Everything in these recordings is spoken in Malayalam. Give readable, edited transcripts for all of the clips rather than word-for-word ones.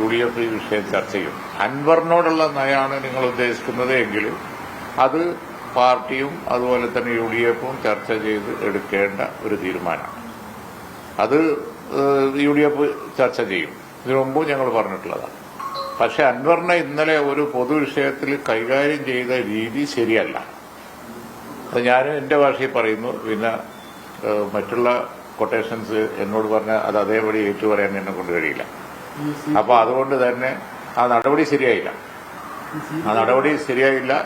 UDF ഈ വിഷയം ചർച്ച ചെയ്യും. അൻവറിനോടുള്ള നയമാണ് നിങ്ങൾ ഉദ്ദേശിക്കുന്നത് എങ്കിൽ അത് പാർട്ടിയും അതുപോലെ തന്നെ UDF-ഉം ചർച്ച ചെയ്ത് എടുക്കേണ്ട ഒരു തീരുമാനമാണ്. അത് UDF ചർച്ച ചെയ്യും. ഇതിനു മുമ്പും ഞങ്ങൾ പറഞ്ഞിട്ടുള്ളതാണ്. പക്ഷെ അൻവറിനെ ഇന്നലെ ഒരു പൊതുവിഷയത്തിൽ കൈകാര്യം ചെയ്ത രീതി ശരിയല്ല. അത് ഞാനും എന്റെ ഭാഷയിൽ പറയുന്നു. പിന്നെ മറ്റുള്ള കൊട്ടേഷൻസ് എന്നോട് പറഞ്ഞാൽ അത് അതേപടി ഏറ്റു പറയാൻ എന്നെ കൊണ്ട് കഴിയില്ല. അപ്പൊ അതുകൊണ്ട് തന്നെ ആ നടപടി ശരിയായില്ല.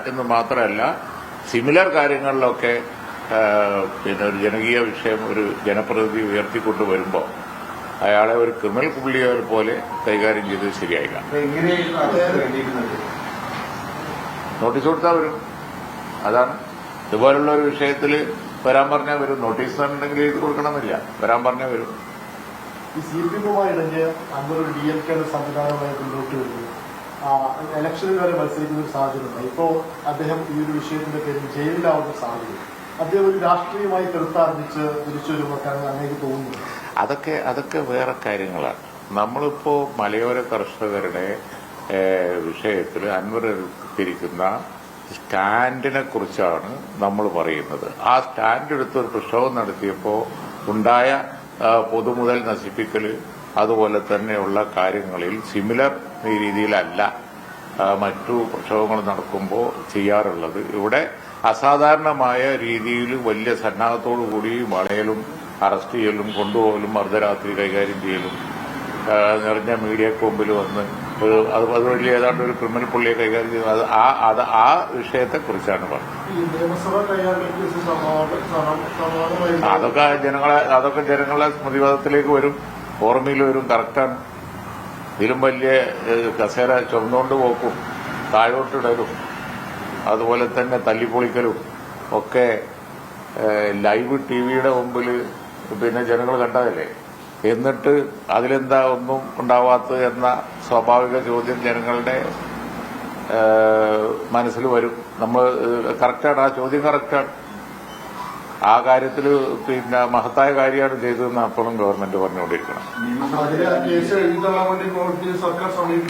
എന്ന് മാത്രമല്ല, സിമിലർ കാര്യങ്ങളിലൊക്കെ പിന്നെ ഒരു ജനകീയ വിഷയം ഒരു ജനപ്രതിനിധി ഉയർത്തിക്കൊണ്ടുവരുമ്പോൾ അയാളെ ഒരു ക്രിമിനൽ പുള്ളിയെ പോലെ കൈകാര്യം ചെയ്തത് ശരിയായില്ല. നോട്ടീസ് കൊടുത്താൽ വരും. അതാണ് ഇതുപോലുള്ള ഒരു വിഷയത്തിൽ വരാൻ പറഞ്ഞാൽ വരും. നോട്ടീസ് ഉണ്ടെങ്കിൽ എഴുതി കൊടുക്കണമെന്നില്ല. വരാൻ പറഞ്ഞാൽ വരും. ഈ CPM-മായി ഇണങ്ങിയ അന്നൊരു DMK സംവിധാനമായി മുന്നോട്ട് വരുന്നു. ഇലക്ഷനിൽ വരെ മത്സരിക്കുന്ന ഒരു സാഹചര്യം. ഇപ്പോ അദ്ദേഹം ഈ ഒരു വിഷയത്തിന്റെ പേരിൽ ജയിലിലാവുന്ന സാഹചര്യം. അദ്ദേഹം ഒരു രാഷ്ട്രീയമായി കെടുത്താർജിച്ച് തിരിച്ചു വരുമ്പോഴാണ് അങ്ങനെ തോന്നുന്നത്. അതൊക്കെ വേറെ കാര്യങ്ങളാണ്. നമ്മളിപ്പോ മലയോര കർഷകരുടെ വിഷയത്തിൽ അൻവർ എടുത്തിരിക്കുന്ന സ്റ്റാൻഡിനെ കുറിച്ചാണ് നമ്മൾ പറയുന്നത്. ആ സ്റ്റാൻഡ് എടുത്തൊരു പ്രക്ഷോഭം നടത്തിയപ്പോൾ ഉണ്ടായ പൊതുമുതൽ നശിപ്പിക്കല് അതുപോലെ തന്നെയുള്ള കാര്യങ്ങളിൽ സിമിലർ രീതിയിലല്ല മറ്റു പ്രക്ഷോഭങ്ങൾ നടക്കുമ്പോൾ ചെയ്യാറുള്ളത്. ഇവിടെ അസാധാരണമായ രീതിയിൽ വലിയ സന്നാഹത്തോടുകൂടി വളയലും അറസ്റ്റ് ചെയ്യലും കൊണ്ടുപോകലും അർദ്ധരാത്രി കൈകാര്യം ചെയ്യലും നിറഞ്ഞ മീഡിയക്ക് മുമ്പിൽ വന്ന് അത് വലിയ ഏതാണ്ട് ഒരു ക്രിമിനൽ പുള്ളിയെ കൈകാര്യം ചെയ്യുന്നത് ആ വിഷയത്തെക്കുറിച്ചാണ് പറഞ്ഞത്. അതൊക്കെ ജനങ്ങളെ സ്മൃതിപഥത്തിലേക്ക് വരും, ഓർമ്മയിൽ വരും. കറക്റ്റാണ്. ഇതിലും വലിയ കസേര ചുമന്നുകൊണ്ട് പോക്കും താഴോട്ടിടലും അതുപോലെ തന്നെ തല്ലിപ്പൊളിക്കലും ഒക്കെ ലൈവ് ടിവിയുടെ മുമ്പിൽ പിന്നെ ജനങ്ങൾ കണ്ടതല്ലേ. എന്നിട്ട് അതിലെന്താ ഒന്നും ഉണ്ടാവാത്തത് എന്ന സ്വാഭാവിക ചോദ്യം ജനങ്ങളുടെ മനസ്സിൽ വരും. നമ്മൾ കറക്റ്റാണ്, ആ ചോദ്യം കറക്റ്റാണ്. ആ കാര്യത്തിൽ പിന്നെ മഹത്തായ കാര്യമാണ് ചെയ്തതെന്ന് അപ്പോഴും ഗവൺമെന്റ് പറഞ്ഞുകൊണ്ടിരിക്കണം.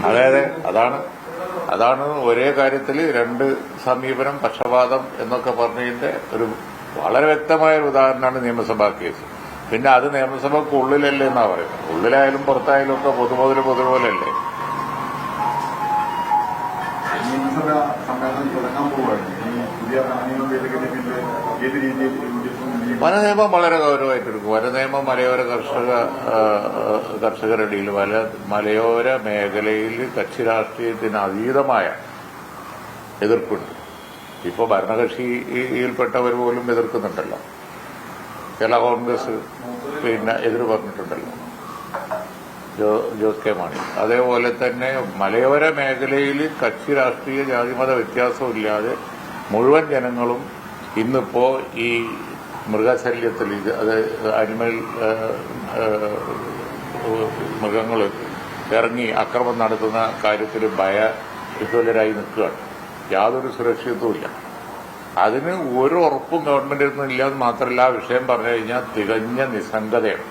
അതെ, അതാണ് ഒരേ കാര്യത്തിൽ രണ്ട് സമീപനം, പക്ഷപാതം എന്നൊക്കെ പറഞ്ഞതിന്റെ ഒരു വളരെ വ്യക്തമായ ഒരു ഉദാഹരണമാണ് നിയമസഭാ കേസ്. പിന്നെ അത് നിയമസഭയ്ക്ക് ഉള്ളിലല്ലേ എന്നാ പറയുന്നത്. ഉള്ളിലായാലും പുറത്തായാലും ഒക്കെ പൊതുപോലല്ലേ. നിയമസഭ സമ്മേളനം തുടങ്ങാൻ പോവുകയാണ്. പുതിയ വനനിയമം വളരെ ഗൌരവമായിട്ടെടുക്കും. വനനിയമം മലയോര കർഷകരുടെ ഇടയിൽ മലയോര മേഖലയിൽ കക്ഷി രാഷ്ട്രീയത്തിന് അതീതമായ എതിർപ്പുണ്ട്. ഇപ്പോൾ ഭരണകക്ഷിയിൽപ്പെട്ടവർ പോലും എതിർക്കുന്നുണ്ടല്ലോ. കേരള കോൺഗ്രസ് പിന്നെ എതിർ പറഞ്ഞിട്ടുണ്ടല്ലോ, ജോസ് കെ മാണി. അതേപോലെ തന്നെ മലയോര മേഖലയിൽ കക്ഷി രാഷ്ട്രീയ ജാതിമത വ്യത്യാസമില്ലാതെ മുഴുവൻ ജനങ്ങളും ഇന്നിപ്പോ ഈ മൃഗശല്യത്തിൽ അത് അനിമൽ മൃഗങ്ങൾ ഇറങ്ങി അക്രമം നടത്തുന്ന കാര്യത്തിൽ ഭയവിഹ്വലരായി നിൽക്കുകയാണ്. യാതൊരു സുരക്ഷിതത്വമില്ല. അതിന് ഒരു ഉറപ്പും ഗവൺമെന്റിൽ നിന്നും ഇല്ലാന്ന് മാത്രമല്ല, ആ വിഷയം പറഞ്ഞു കഴിഞ്ഞാൽ തികഞ്ഞ നിസ്സംഗതയാണ്.